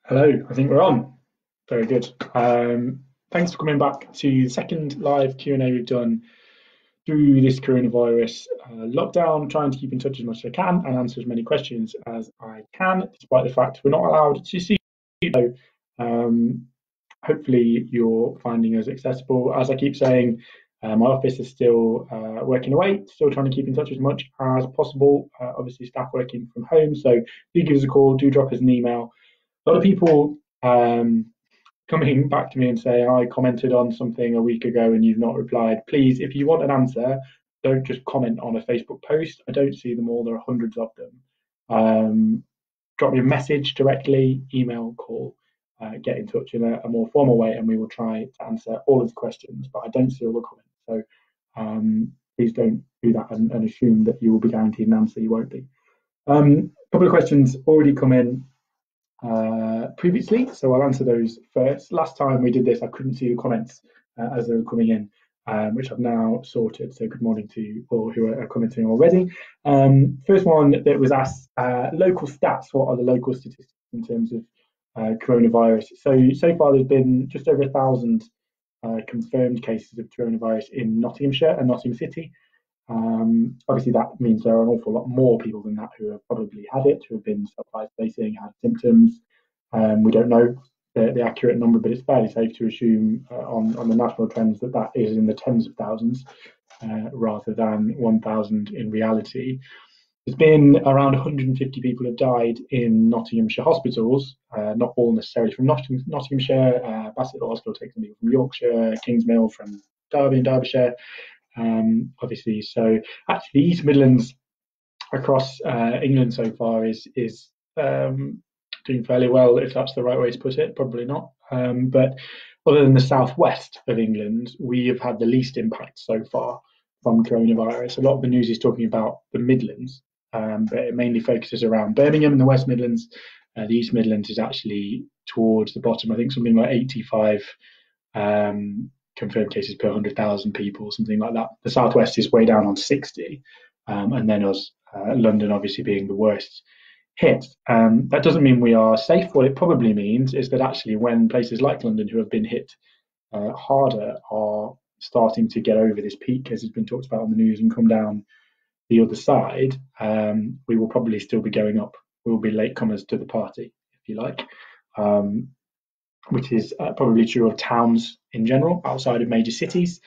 Hello, I think we're on. Very good. Thanks for coming back to the second live Q&A we've done through this coronavirus lockdown, trying to keep in touch as much as I can and answer as many questions as I can, despite the fact we're not allowed to see you. Um, Hopefully you're finding us accessible. As I keep saying, my office is still working away, still trying to keep in touch as much as possible. Obviously, staff working from home, so do give us a call, do drop us an email. A lot of people coming back to me and saying, I commented on something a week ago and you've not replied. Please, if you want an answer, don't just comment on a Facebook post. I don't see them all. There are hundreds of them. Drop me a message directly, email, call, get in touch in a more formal way, and we will try to answer all of the questions. But I don't see all the comments. So please don't do that and assume that you will be guaranteed an answer. You won't be. A couple of questions already come in previously, so I'll answer those first. Last time we did this, I couldn't see the comments as they were coming in, which I've now sorted. So good morning to all who are commenting already. First one that was asked: local stats. What are the local statistics in terms of coronavirus? So far, there's been just over 1,000 confirmed cases of coronavirus in Nottinghamshire and Nottingham City. Obviously, that means there are an awful lot more people than that who have probably had it, who have been self-isolating, had symptoms. We don't know the accurate number, but it's fairly safe to assume on the national trends that that is in the tens of thousands rather than 1,000 in reality. There's been around 150 people have died in Nottinghamshire hospitals, not all necessarily from Nottinghamshire. Bassett Hospital takes some people from Yorkshire, Kingsmill from Derby and Derbyshire. Obviously, so actually, East Midlands across England so far is doing fairly well, if that's the right way to put it. Probably not, but other than the southwest of England, we have had the least impact so far from coronavirus. A lot of the news is talking about the Midlands, but it mainly focuses around Birmingham and the West Midlands. The East Midlands is actually towards the bottom. I think something like 85 confirmed cases per 100,000 people, something like that. The southwest is way down on 60, and then us, London, obviously being the worst hit. That doesn't mean we are safe. What it probably means is that actually, when places like London, who have been hit harder, are starting to get over this peak, as has been talked about on the news, and come down the other side, we will probably still be going up. We will be latecomers to the party, if you like. Which is probably true of towns in general, outside of major cities.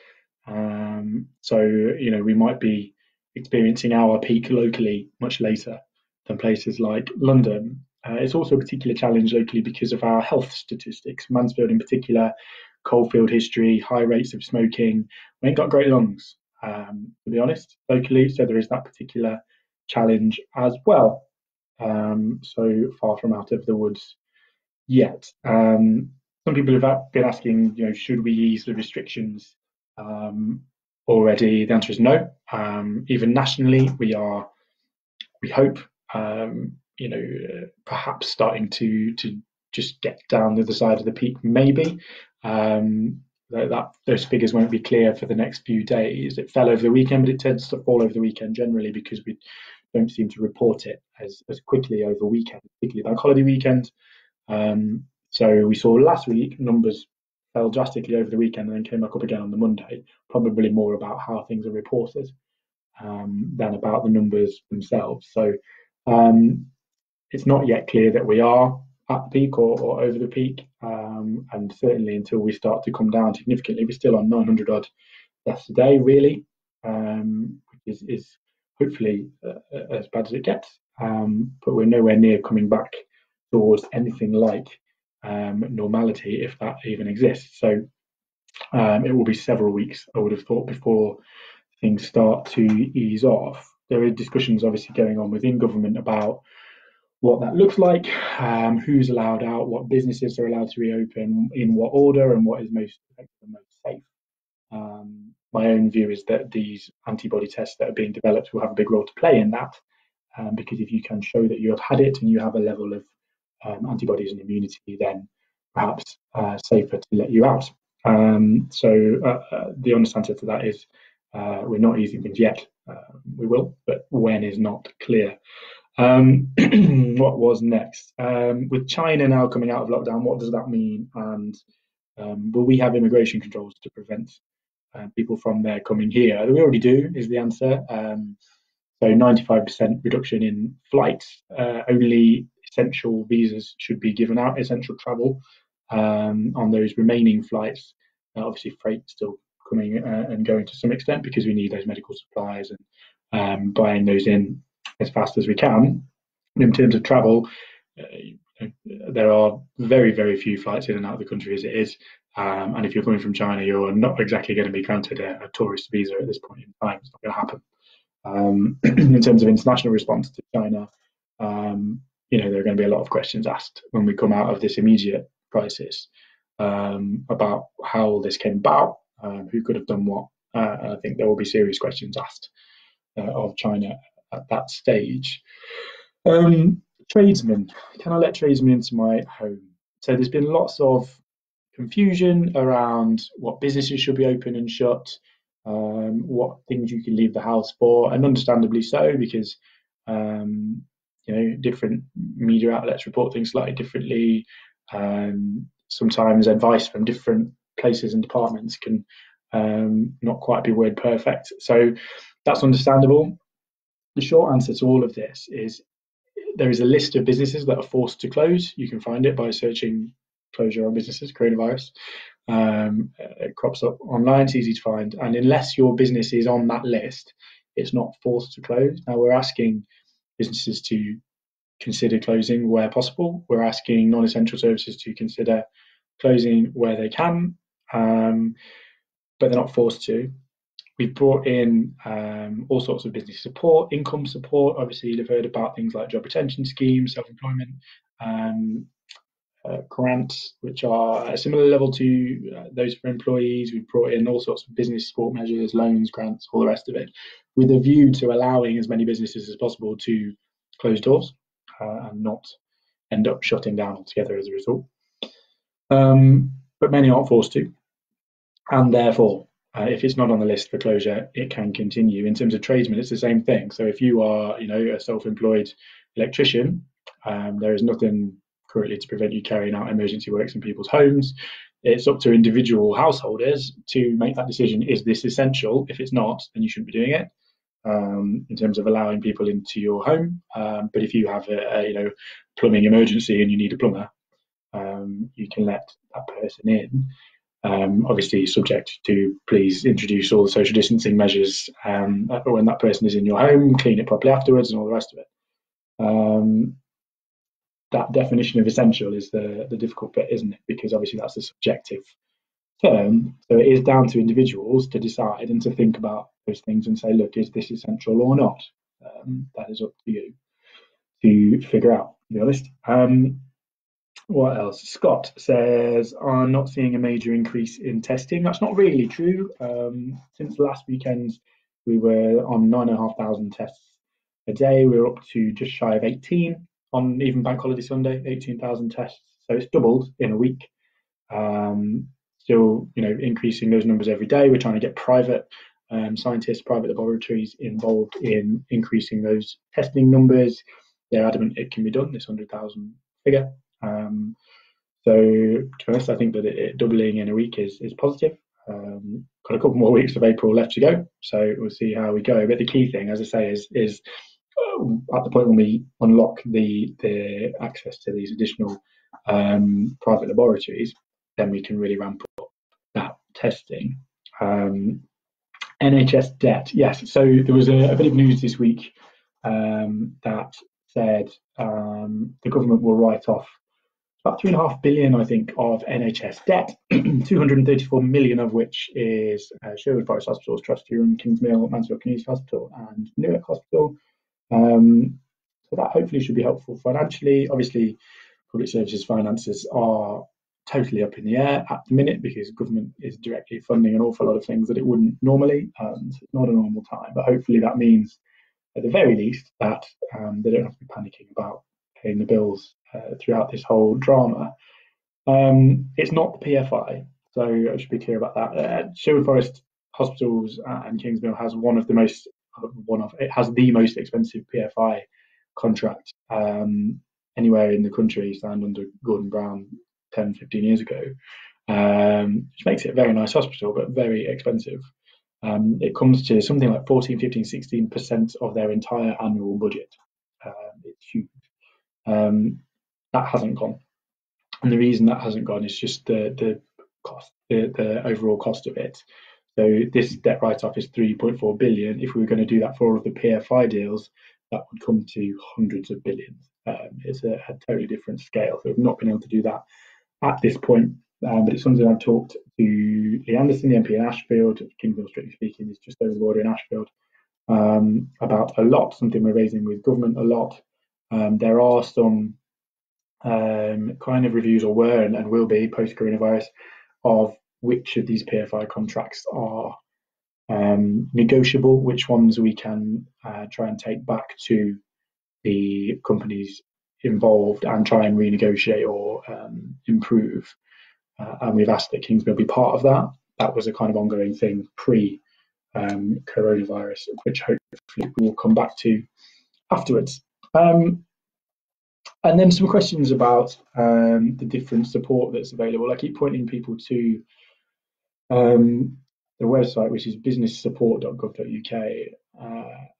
So, we might be experiencing our peak locally much later than places like London. It's also a particular challenge locally because of our health statistics. Mansfield in particular, coalfield history, high rates of smoking. We ain't got great lungs, to be honest, locally. So there is that particular challenge as well. So far from out of the woods yet. Some people have been asking, should we ease the restrictions already? The answer is no. Even nationally, we hope, perhaps starting to just get down the other side of the peak, maybe. Those figures won't be clear for the next few days. It fell over the weekend, but it tends to fall over the weekend generally because we don't seem to report it as quickly over weekend, particularly bank holiday weekend. So we saw last week numbers fell drastically over the weekend and then came back up again on the Monday, probably more about how things are reported than about the numbers themselves. So it's not yet clear that we are at the peak or over the peak, and certainly until we start to come down significantly, we're still on 900 odd deaths a day, really, which is hopefully as bad as it gets, but we're nowhere near coming back towards anything like normality, if that even exists. So it will be several weeks, I would have thought, before things start to ease off. There are discussions obviously going on within government about what that looks like, who's allowed out, what businesses are allowed to reopen, in what order, and what is most effective and most safe. My own view is that these antibody tests that are being developed will have a big role to play in that, because if you can show that you have had it and you have a level of antibodies and immunity, then perhaps safer to let you out. So the honest answer to that is we're not easing things yet. We will, but when is not clear. What was next? With China now coming out of lockdown, what does that mean? And will we have immigration controls to prevent people from there coming here? We already do, is the answer. So 95% reduction in flights. Only essential visas should be given out, essential travel on those remaining flights. Obviously, freight still coming and going to some extent because we need those medical supplies and buying those in as fast as we can. In terms of travel, there are very, very few flights in and out of the country as it is. And if you're coming from China, you're not exactly going to be granted a tourist visa at this point in time. It's not going to happen. In terms of international response to China, there are going to be a lot of questions asked when we come out of this immediate crisis about how this came about, who could have done what. I think there will be serious questions asked of China at that stage. Tradesmen. Can I let tradesmen into my home? So there's been lots of confusion around what businesses should be open and shut, what things you can leave the house for, and understandably so, because different media outlets report things slightly differently. Sometimes advice from different places and departments can not quite be word perfect. So that's understandable. The short answer to all of this is there is a list of businesses that are forced to close. You can find it by searching closure on businesses, coronavirus. It crops up online, it's easy to find. And unless your business is on that list, it's not forced to close. Now, we're asking businesses to consider closing where possible. We're asking non-essential services to consider closing where they can, but they're not forced to. We've brought in all sorts of business support, income support. Obviously, you've heard about things like job retention schemes, self-employment, grants, which are at a similar level to those for employees. We've brought in all sorts of business support measures, loans, grants, all the rest of it, with a view to allowing as many businesses as possible to close doors and not end up shutting down altogether as a result. But many aren't forced to, and therefore, if it's not on the list for closure, it can continue. In terms of tradesmen, it's the same thing. So if you are, a self-employed electrician, there is nothing currently to prevent you carrying out emergency works in people's homes. It's up to individual householders to make that decision. Is this essential? If it's not, then you shouldn't be doing it. In terms of allowing people into your home, but if you have a plumbing emergency and you need a plumber, you can let that person in. Obviously, subject to please introduce all the social distancing measures when that person is in your home, clean it properly afterwards, and all the rest of it. That definition of essential is the difficult bit, isn't it? Because obviously that's a subjective term. So it is down to individuals to decide and to think about those things and say, look, is this essential or not? That is up to you to figure out, to be honest. What else? Scott says, I'm not seeing a major increase in testing. That's not really true. Since last weekend, we were on 9,500 tests a day. We're up to just shy of 18 on even Bank Holiday Sunday, 18,000 tests. So it's doubled in a week. Still, increasing those numbers every day. We're trying to get private scientists, private laboratories involved in increasing those testing numbers. They're adamant it can be done, this 100,000 figure. So to be honest, I think that it doubling in a week is positive. Got a couple more weeks of April left to go, so we'll see how we go. But the key thing, as I say, is at the point when we unlock the access to these additional private laboratories, then we can really ramp up that testing. NHS debt, yes. So there was a bit of news this week that said the government will write off about 3.5 billion, I think, of NHS debt, 234 million of which is Sherwood Forest Hospitals, Trust and Kingsmill, Mansfield Community Hospital, and Newark Hospital. So that hopefully should be helpful financially. Obviously, public services finances are totally up in the air at the minute because government is directly funding an awful lot of things that it wouldn't normally, and it's not a normal time. But hopefully that means, at the very least, that they don't have to be panicking about paying the bills throughout this whole drama. It's not the PFI, so I should be clear about that. Sherwood Forest Hospitals and Kingsmill has the most expensive PFI contract anywhere in the country signed under Gordon Brown 10, 15 years ago, which makes it a very nice hospital, but very expensive. It comes to something like 14, 15, 16% of their entire annual budget. It's huge. That hasn't gone. And the reason that hasn't gone is just the cost, the overall cost of it. So this debt write-off is 3.4 billion. If we were going to do that for all of the PFI deals, that would come to hundreds of billions. It's a totally different scale. So we've not been able to do that at this point. But it's something I've talked to Lee Anderson, the MP in Ashfield, Kingsville, strictly speaking, is just over the border in Ashfield, about a lot, something we're raising with government a lot. There are some kind of reviews, or were and will be post-coronavirus, of which of these PFI contracts are negotiable, which ones we can try and take back to the companies involved and try and renegotiate or improve. And we've asked that Kingsville be part of that. That was a kind of ongoing thing pre-coronavirus, which hopefully we will come back to afterwards. And then some questions about the different support that's available. I keep pointing people to the website, which is businesssupport.gov.uk,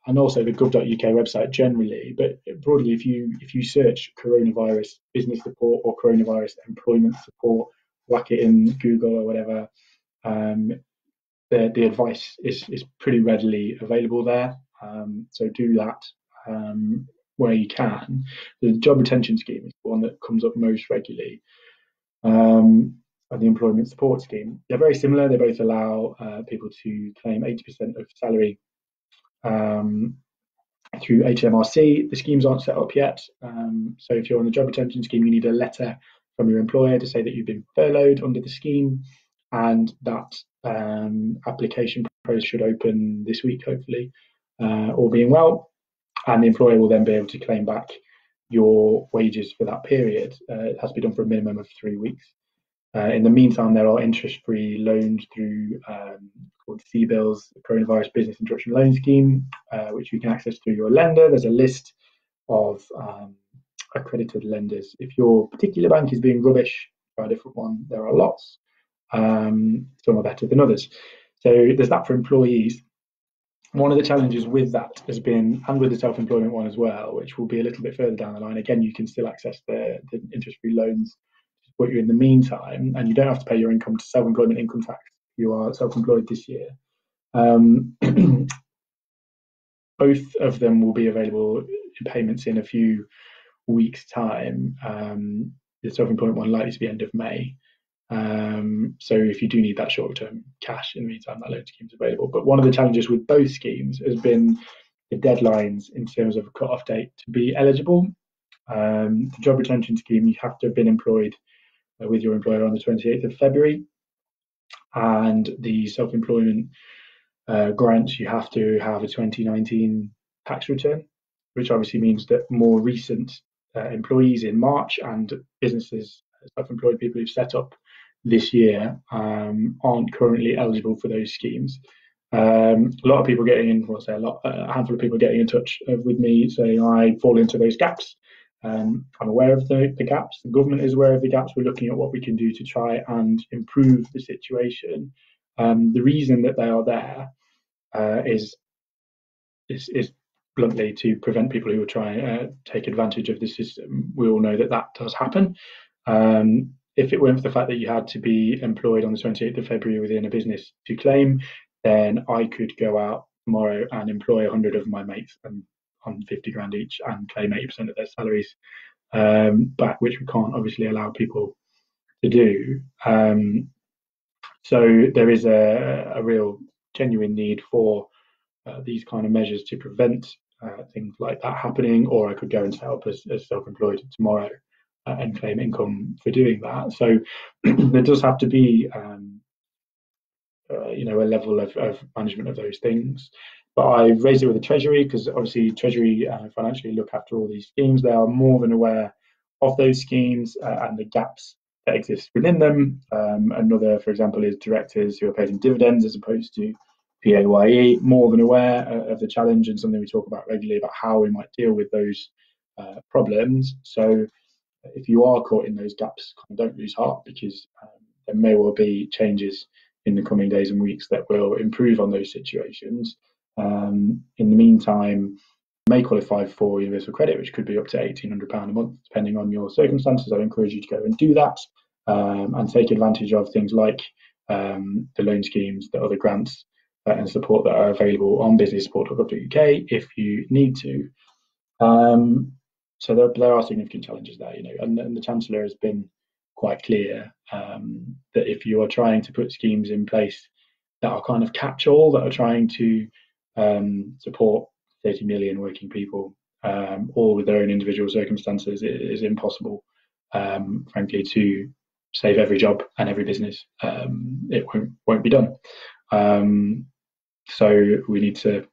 and also the gov.uk website generally. But broadly, if you search coronavirus business support or coronavirus employment support, whack it in Google or whatever, the advice is pretty readily available there. So do that where you can. The job retention scheme is the one that comes up most regularly, and the employment support scheme. They're very similar. They both allow people to claim 80% of salary through HMRC. The schemes aren't set up yet. So if you're on the job retention scheme, you need a letter from your employer to say that you've been furloughed under the scheme, and that application process should open this week, hopefully, all being well. And the employer will then be able to claim back your wages for that period. It has to be done for a minimum of 3 weeks. In the meantime, there are interest-free loans through called CBILS, the Coronavirus Business Interruption Loan Scheme, which you can access through your lender. There's a list of accredited lenders. If your particular bank is being rubbish, try a different one. There are lots. Some are better than others. So there's that for employees. One of the challenges with that has been, and with the self-employment one as well, which will be a little bit further down the line, again, you can still access the interest-free loans to support you in the meantime, and you don't have to pay your income to self-employment income tax if you are self-employed this year. Both of them will be available in payments in a few weeks' time. The self-employment one likely to be end of May. So if you do need that short-term cash in the meantime, that loan scheme is available. But one of the challenges with both schemes has been the deadlines in terms of a cut-off date to be eligible. The job retention scheme, you have to have been employed with your employer on the 28th of February. And the self-employment grants, you have to have a 2019 tax return, which obviously means that more recent employees in March and businesses, self-employed people who've set up this year, aren't currently eligible for those schemes. A lot of people getting in, well, say a handful of people getting in touch with me saying I fall into those gaps. I'm aware of the gaps. The government is aware of the gaps. We're looking at what we can do to try and improve the situation. The reason that they are there is bluntly to prevent people who are trying to take advantage of the system. We all know that that does happen. If it weren't for the fact that you had to be employed on the 28th of February within a business to claim, then I could go out tomorrow and employ 100 of my mates and on 50 grand each and claim 80% of their salaries back, which we can't obviously allow people to do. So there is a real genuine need for these kind of measures to prevent things like that happening, or I could go and set up as self-employed tomorrow and claim income for doing that. So there does have to be a level of management of those things. But I've raised it with the Treasury because obviously Treasury financially look after all these schemes. They are more than aware of those schemes and the gaps that exist within them. Another, for example, is directors who are paid in dividends as opposed to PAYE, more than aware of the challenge, and something we talk about regularly about how we might deal with those problems. So if you are caught in those gaps, don't lose heart, because there may well be changes in the coming days and weeks that will improve on those situations. In the meantime, you may qualify for universal credit, which could be up to £1,800 a month, depending on your circumstances. I encourage you to go and do that, and take advantage of things like the loan schemes, the other grants and support that are available on businesssupport.gov.uk if you need to. So there are significant challenges there, and the Chancellor has been quite clear that if you are trying to put schemes in place that are kind of catch-all, that are trying to support 30 million working people, all with their own individual circumstances, it is impossible, frankly, to save every job and every business. It won't be done. So we need to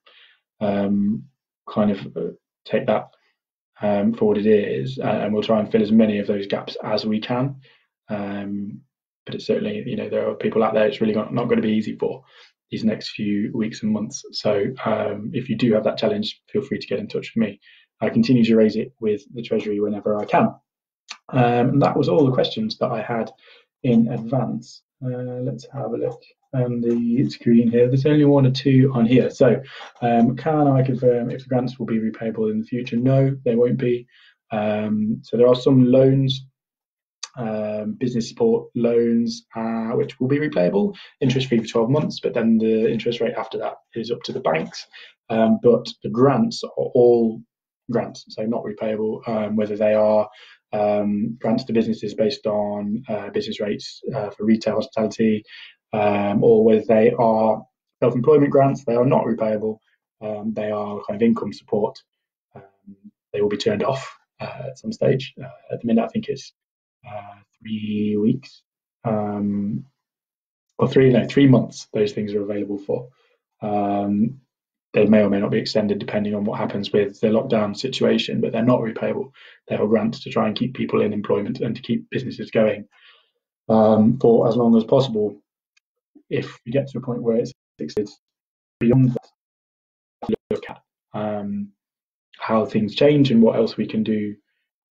kind of take that for what it is, and we'll try and fill as many of those gaps as we can. But it's certainly, there are people out there it's really not going to be easy for these next few weeks and months. So if you do have that challenge, feel free to get in touch with me. I continue to raise it with the Treasury whenever I can. And that was all the questions that I had in advance. Let's have a look on the screen here. There's only one or two on here. So can I confirm if the grants will be repayable in the future? No, they won't be. So there are some loans, business support loans, which will be repayable, interest free for 12 months, but then the interest rate after that is up to the banks. But the grants are all grants, so not repayable, whether they are grants to businesses based on business rates for retail hospitality, or whether they are self-employment grants. They are not repayable. They are kind of income support. They will be turned off at some stage. At the minute, I think it's 3 weeks, or 3 months. Those things are available for. They may or may not be extended depending on what happens with the lockdown situation, but they're not repayable. They are grants to try and keep people in employment and to keep businesses going for as long as possible. If we get to a point where it's beyond that, look at how things change and what else we can do,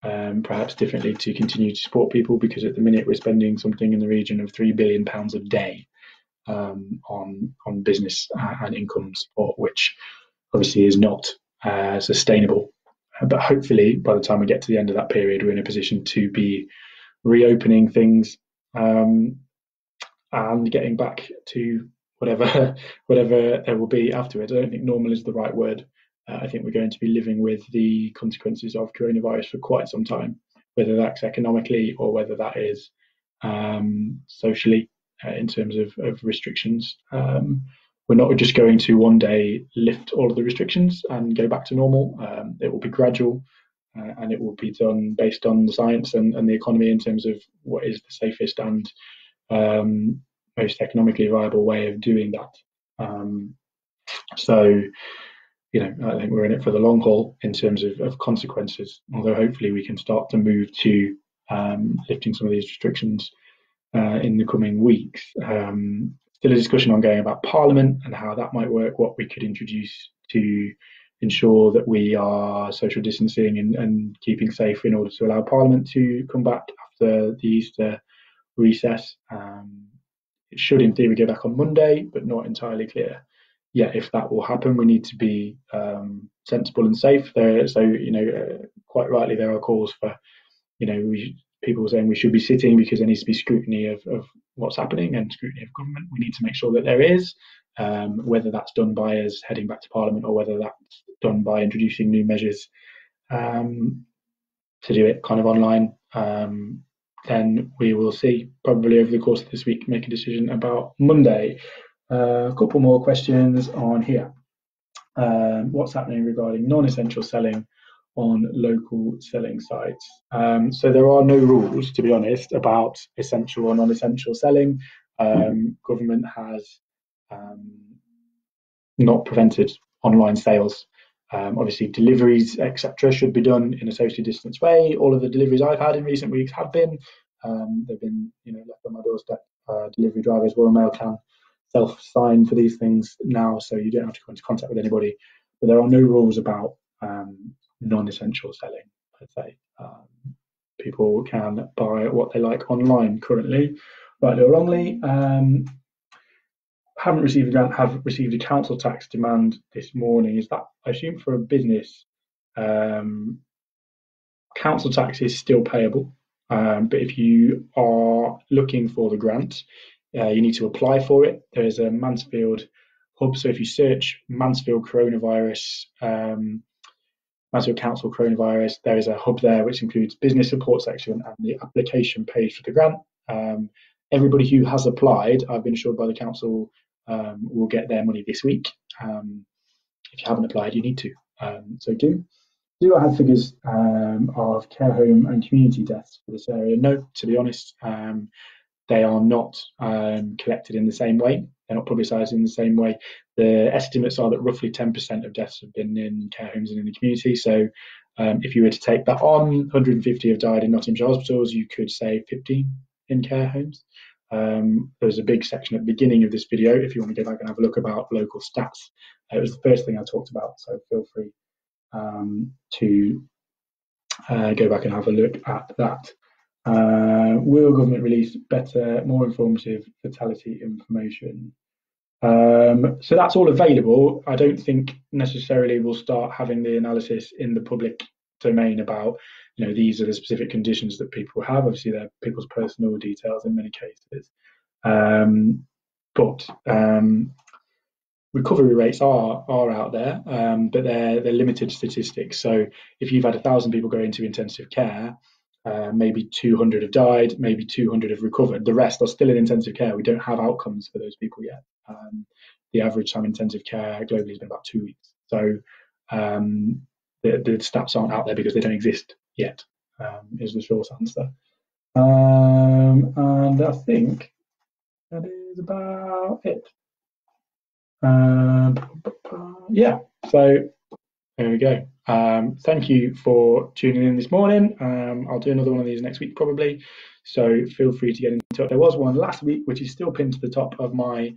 perhaps differently, to continue to support people, because at the minute we're spending something in the region of £3 billion a day on business and income support, which obviously is not sustainable. But hopefully by the time we get to the end of that period, we're in a position to be reopening things and getting back to whatever there will be afterwards. I don't think normal is the right word. I think we're going to be living with the consequences of coronavirus for quite some time, whether that's economically or whether that is socially, in terms of restrictions. We're not just going to one day lift all of the restrictions and go back to normal. It will be gradual, and it will be done based on the science and the economy in terms of what is the safest and most economically viable way of doing that. So, I think we're in it for the long haul in terms of consequences, although hopefully we can start to move to lifting some of these restrictions in the coming weeks. Still a discussion ongoing about Parliament and how that might work, what we could introduce to ensure that we are social distancing and keeping safe in order to allow Parliament to come back after the Easter recess. It should, in theory, go back on Monday, but not entirely clear yet if that will happen. We need to be sensible and safe there. So, quite rightly, there are calls for, people saying we should be sitting because there needs to be scrutiny of what's happening and scrutiny of government. We need to make sure that there is, whether that's done by us heading back to Parliament or whether that's done by introducing new measures to do it kind of online. Then we will see, probably over the course of this week, make a decision about Monday. A couple more questions on here. What's happening regarding non-essential selling on local selling sites? So there are no rules, to be honest, about essential or non-essential selling. Government has not prevented online sales. Obviously, deliveries, etc., should be done in a socially distanced way. All of the deliveries I've had in recent weeks have been. They've been, left on my doorstep. Delivery drivers, Royal Mail can self-sign for these things now, so you don't have to go into contact with anybody. But there are no rules about non-essential selling. I'd say. People can buy what they like online currently, rightly or wrongly. Haven't received a grant, have received a council tax demand this morning. Is that, I assume, for a business? Council tax is still payable, but if you are looking for the grant, you need to apply for it. There is a Mansfield hub, so if you search Mansfield coronavirus, Mansfield Council coronavirus, there is a hub there which includes business support section and the application page for the grant. Everybody who has applied, I've been assured by the council, will get their money this week. If you haven't applied, you need to. So do I have figures of care home and community deaths for this area? No, to be honest, they are not collected in the same way. They're not publicised in the same way. The estimates are that roughly 10% of deaths have been in care homes and in the community. So if you were to take that on, 150 have died in Nottinghamshire hospitals, you could say 15 in care homes. There's a big section at the beginning of this video if you want to go back and have a look about local stats. It was the first thing I talked about, so feel free to go back and have a look at that. Will government release better, more informative fatality information? So that's all available. I don't think necessarily we'll start having the analysis in the public domain about, these are the specific conditions that people have. Obviously, they're people's personal details in many cases. But recovery rates are out there, but they're limited statistics. So if you've had 1,000 people go into intensive care, maybe 200 have died, maybe 200 have recovered. The rest are still in intensive care. We don't have outcomes for those people yet. The average time intensive care globally has been about 2 weeks. So the stats aren't out there because they don't exist yet, is the short answer. And I think that is about it. Yeah, so there we go. Thank you for tuning in this morning. I'll do another one of these next week probably, so feel free to get in touch. There was one last week which is still pinned to the top of my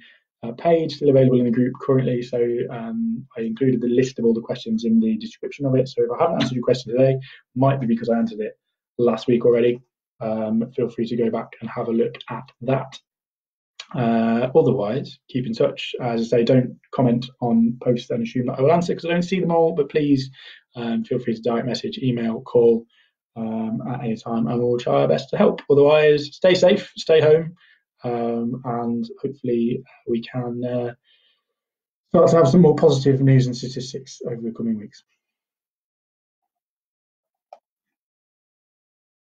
page, still available in the group currently, so I included the list of all the questions in the description of it. So if I haven't answered your question today, might be because I answered it last week already. Feel free to go back and have a look at that. Otherwise, keep in touch. As I say, don't comment on posts and assume that I will answer because I don't see them all, but please feel free to direct message, email, call at any time, and we'll try our best to help. Otherwise, stay safe, stay home, and hopefully we can start to have some more positive news and statistics over the coming weeks.